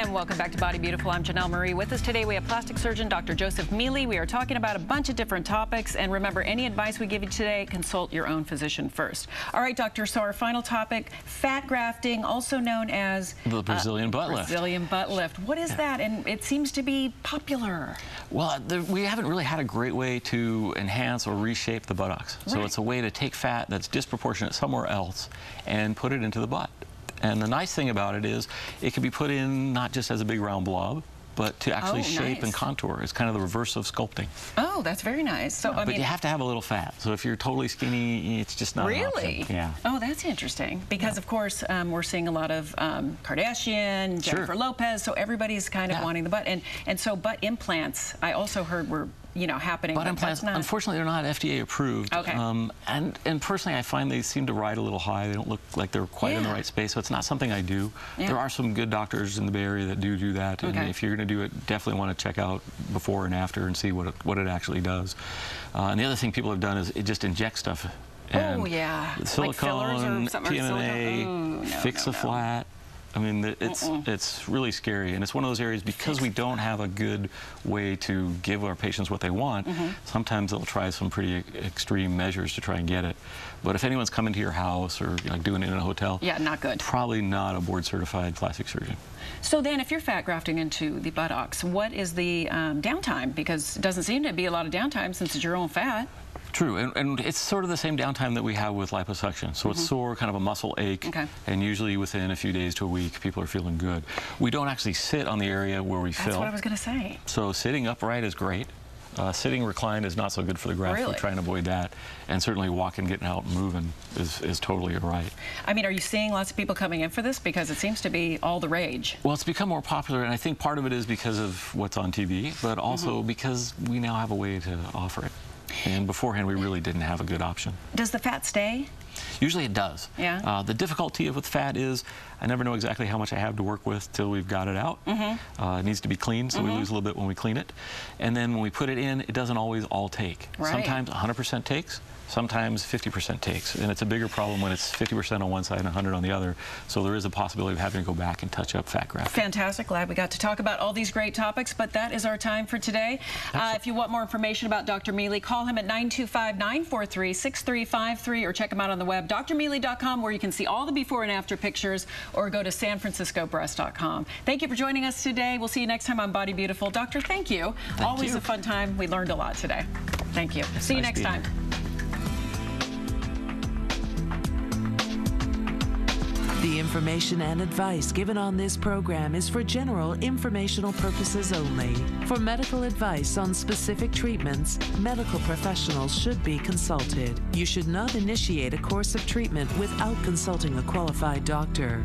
and welcome back to Body Beautiful. I'm Janelle Marie. With us today, we have plastic surgeon Dr. Joseph Mele. We are talking about a bunch of different topics, and remember, any advice we give you today, consult your own physician first. All right, doctor, so our final topic, fat grafting, also known as the Brazilian butt lift. Brazilian butt lift. What is that? And it seems to be popular. Well, we haven't really had a great way to enhance or reshape the buttocks. Right. So it's a way to take fat that's disproportionate somewhere else and put it into the butt. And the nice thing about it is it can be put in not just as a big round blob, but to actually shape and contour. It's kind of the reverse of sculpting. Oh, that's very nice. So, but you have to have a little fat. So if you're totally skinny, it's just not an option. Yeah. Oh, that's interesting. Because, of course, we're seeing a lot of Kardashian, Jennifer Lopez, so everybody's kind of wanting the butt. And so butt implants, I also heard were happening. Butt implants, unfortunately, they're not FDA approved. Okay. And personally, I find they seem to ride a little high. They don't look like they're quite in the right space, so it's not something I do. There are some good doctors in the Bay Area that do that, and if you're going to do it, definitely want to check out before and after and see what it actually does. And the other thing people have done is it just inject stuff. And silicone, like fillers or something, PMMA, fix-a-flat. I mean, it's really scary, and it's one of those areas because we don't have a good way to give our patients what they want. Sometimes they'll try some pretty extreme measures to try and get it. But if anyone's coming to your house or like doing it in a hotel, not good. Probably not a board-certified plastic surgeon. So then, if you're fat grafting into the buttocks, what is the downtime? Because it doesn't seem to be a lot of downtime since it's your own fat. True, and it's sort of the same downtime that we have with liposuction. So it's sore, kind of a muscle ache, and usually within a few days to a week, people are feeling good. We don't actually sit on the area where we fill. That's what I was going to say. So sitting upright is great. Sitting reclined is not so good for the graft. We're trying to avoid that. And certainly walking, getting out, and moving is totally all right. I mean, are you seeing lots of people coming in for this? Because it seems to be all the rage. Well, it's become more popular, and I think part of it is because of what's on TV, but also because we now have a way to offer it. And beforehand, we really didn't have a good option. Does the fat stay? Usually it does. Yeah. The difficulty with fat is I never know exactly how much I have to work with till we've got it out. It needs to be clean, so we lose a little bit when we clean it. And then when we put it in, it doesn't always all take. Sometimes 100% takes, sometimes 50% takes. And it's a bigger problem when it's 50% on one side and 100 on the other. So there is a possibility of having to go back and touch up fat graft. Fantastic. Glad we got to talk about all these great topics, but that is our time for today. If you want more information about Dr. Mele, call him at 925-943-6353 or check him out on the web, drmele.com, where you can see all the before and after pictures, or go to sanfranciscobreast.com. Thank you for joining us today. We'll see you next time on Body Beautiful. Doctor, thank you. Always a fun time. We learned a lot today. Thank you. See you next time. The information and advice given on this program is for general informational purposes only. For medical advice on specific treatments, medical professionals should be consulted. You should not initiate a course of treatment without consulting a qualified doctor.